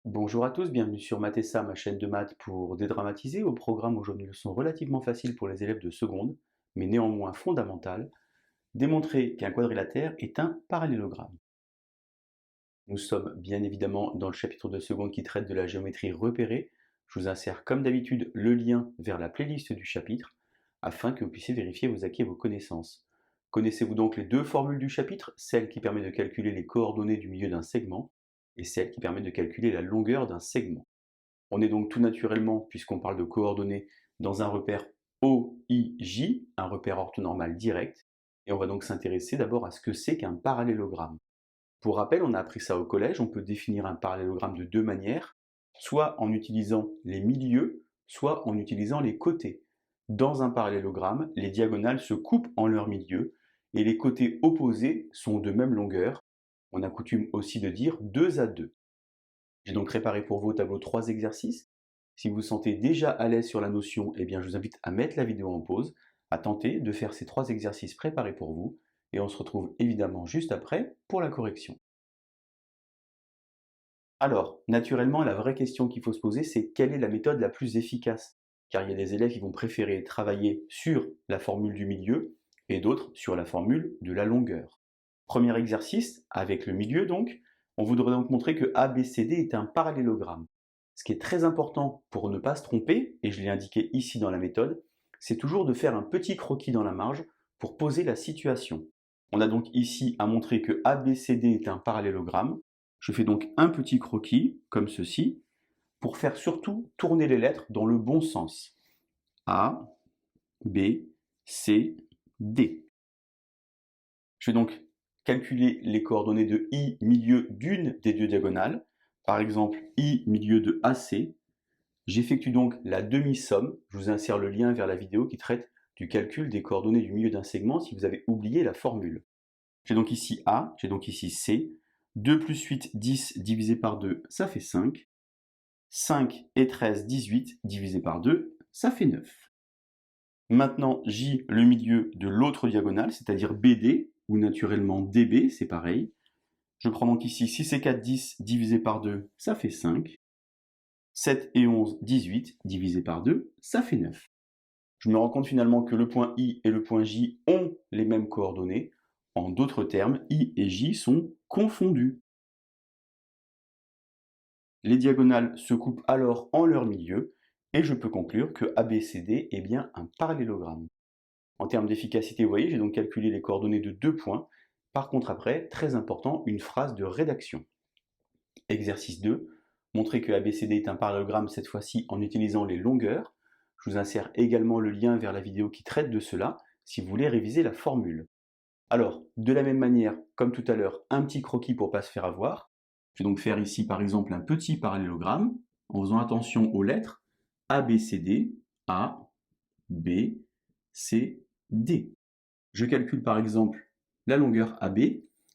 Bonjour à tous, bienvenue sur Mathessa, ma chaîne de maths pour dédramatiser. Au programme aujourd'hui une leçon relativement facile pour les élèves de seconde, mais néanmoins fondamentale, démontrer qu'un quadrilatère est un parallélogramme. Nous sommes bien évidemment dans le chapitre de seconde qui traite de la géométrie repérée. Je vous insère comme d'habitude le lien vers la playlist du chapitre afin que vous puissiez vérifier vos acquis et vos connaissances. Connaissez-vous donc les deux formules du chapitre, celle qui permet de calculer les coordonnées du milieu d'un segment et celle qui permet de calculer la longueur d'un segment. On est donc tout naturellement, puisqu'on parle de coordonnées, dans un repère OIJ, un repère orthonormal direct, et on va donc s'intéresser d'abord à ce que c'est qu'un parallélogramme. Pour rappel, on a appris ça au collège, on peut définir un parallélogramme de deux manières, soit en utilisant les milieux, soit en utilisant les côtés. Dans un parallélogramme, les diagonales se coupent en leur milieu, et les côtés opposés sont de même longueur. On a coutume aussi de dire 2 à 2. J'ai donc préparé pour vous au tableau 3 exercices. Si vous vous sentez déjà à l'aise sur la notion, eh bien je vous invite à mettre la vidéo en pause, à tenter de faire ces 3 exercices préparés pour vous, et on se retrouve évidemment juste après pour la correction. Alors, naturellement, la vraie question qu'il faut se poser, c'est quelle est la méthode la plus efficace? Car il y a des élèves qui vont préférer travailler sur la formule du milieu et d'autres sur la formule de la longueur. Premier exercice, avec le milieu donc, on voudrait donc montrer que ABCD est un parallélogramme. Ce qui est très important pour ne pas se tromper, et je l'ai indiqué ici dans la méthode, c'est toujours de faire un petit croquis dans la marge pour poser la situation. On a donc ici à montrer que ABCD est un parallélogramme. Je fais donc un petit croquis, comme ceci, pour faire surtout tourner les lettres dans le bon sens. A, B, C, D. Je vais donc calculer les coordonnées de I milieu d'une des deux diagonales, par exemple I milieu de AC. J'effectue donc la demi-somme, je vous insère le lien vers la vidéo qui traite du calcul des coordonnées du milieu d'un segment si vous avez oublié la formule. J'ai donc ici A, j'ai donc ici C, 2 plus 8, 10 divisé par 2, ça fait 5. 5 et 13, 18 divisé par 2, ça fait 9. Maintenant, J, le milieu de l'autre diagonale, c'est-à-dire BD, ou naturellement DB, c'est pareil. Je prends donc ici 6 et 4, 10 divisé par 2, ça fait 5. 7 et 11, 18 divisé par 2, ça fait 9. Je me rends compte finalement que le point I et le point J ont les mêmes coordonnées. En d'autres termes, I et J sont confondus. Les diagonales se coupent alors en leur milieu, et je peux conclure que ABCD est bien un parallélogramme. En termes d'efficacité, vous voyez, j'ai donc calculé les coordonnées de deux points. Par contre, après, très important, une phrase de rédaction. Exercice 2, montrer que ABCD est un parallélogramme, cette fois-ci en utilisant les longueurs. Je vous insère également le lien vers la vidéo qui traite de cela, si vous voulez réviser la formule. Alors, de la même manière, comme tout à l'heure, un petit croquis pour ne pas se faire avoir. Je vais donc faire ici, par exemple, un petit parallélogramme, en faisant attention aux lettres ABCD, A, B, C, D. Je calcule par exemple la longueur AB.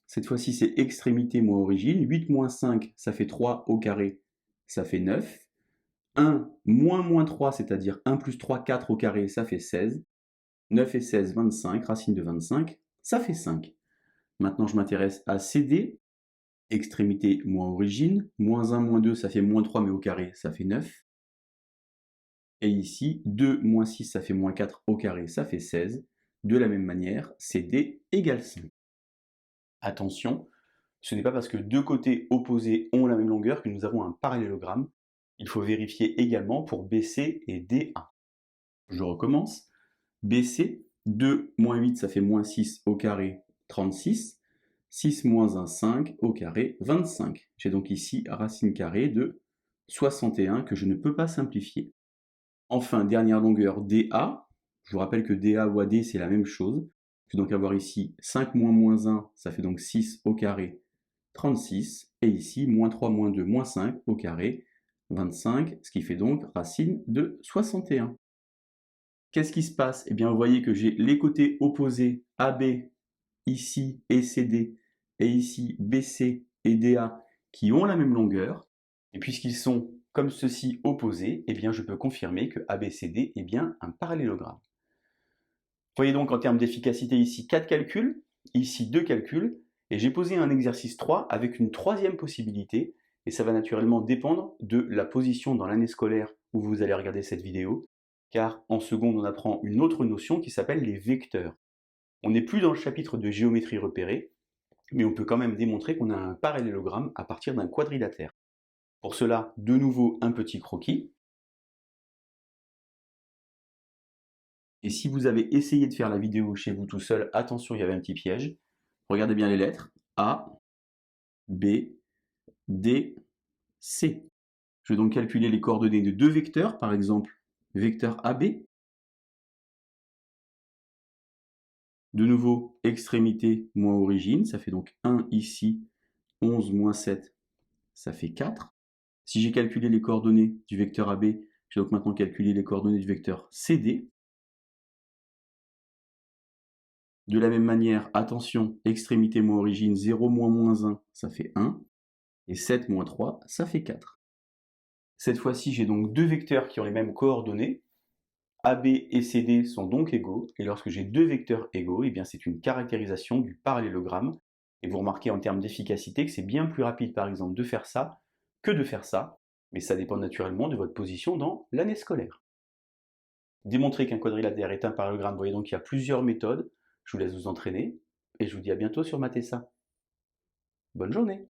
Cette fois-ci, c'est extrémité moins origine. 8 moins 5, ça fait 3 au carré, ça fait 9. 1 moins 3, c'est-à-dire 1 plus 3, 4 au carré, ça fait 16. 9 et 16, 25, racine de 25, ça fait 5. Maintenant, je m'intéresse à CD, extrémité moins origine. Moins 1, moins 2, ça fait moins 3, mais au carré, ça fait 9. Et ici, 2 moins 6, ça fait moins 4 au carré, ça fait 16. De la même manière, CD égale 5. Attention, ce n'est pas parce que deux côtés opposés ont la même longueur que nous avons un parallélogramme. Il faut vérifier également pour BC et DA. Je recommence. BC, 2 moins 8, ça fait moins 6 au carré, 36. 6 moins 1, 5 au carré, 25. J'ai donc ici racine carrée de 61 que je ne peux pas simplifier. Enfin, dernière longueur DA. Je vous rappelle que DA ou AD, c'est la même chose. Je vais donc avoir ici 5 moins 1, ça fait donc 6 au carré, 36. Et ici, moins 3 moins 2, moins 5 au carré, 25, ce qui fait donc racine de 61. Qu'est-ce qui se passe? Eh bien, vous voyez que j'ai les côtés opposés AB, ici, et CD, et ici, BC et DA, qui ont la même longueur. Et puisqu'ils sont comme ceci opposés, eh bien, je peux confirmer que ABCD est bien un parallélogramme. Vous voyez donc en termes d'efficacité ici 4 calculs, ici 2 calculs, et j'ai posé un exercice 3 avec une troisième possibilité Et ça va naturellement dépendre de la position dans l'année scolaire où vous allez regarder cette vidéo, car en seconde, on apprend une autre notion qui s'appelle les vecteurs. On n'est plus dans le chapitre de géométrie repérée, mais on peut quand même démontrer qu'on a un parallélogramme à partir d'un quadrilatère. Pour cela, de nouveau, un petit croquis. Et si vous avez essayé de faire la vidéo chez vous tout seul, attention, il y avait un petit piège. Regardez bien les lettres. A, B, D, C. Je vais donc calculer les coordonnées de deux vecteurs, par exemple, vecteur AB. De nouveau, extrémité moins origine, ça fait donc 1 ici, 11 moins 7, ça fait 4. Si j'ai calculé les coordonnées du vecteur AB, j'ai donc maintenant calculé les coordonnées du vecteur CD. De la même manière, attention, extrémité moins origine, 0 moins 1, ça fait 1. Et 7 moins 3, ça fait 4. Cette fois-ci, j'ai donc deux vecteurs qui ont les mêmes coordonnées. AB et CD sont donc égaux, et lorsque j'ai deux vecteurs égaux, eh bien c'est une caractérisation du parallélogramme. Et vous remarquez en termes d'efficacité que c'est bien plus rapide, par exemple, de faire ça que de faire ça, mais ça dépend naturellement de votre position dans l'année scolaire. Démontrer qu'un quadrilatère est un parallélogramme, vous voyez donc qu'il y a plusieurs méthodes. Je vous laisse vous entraîner, et je vous dis à bientôt sur Matessa. Bonne journée!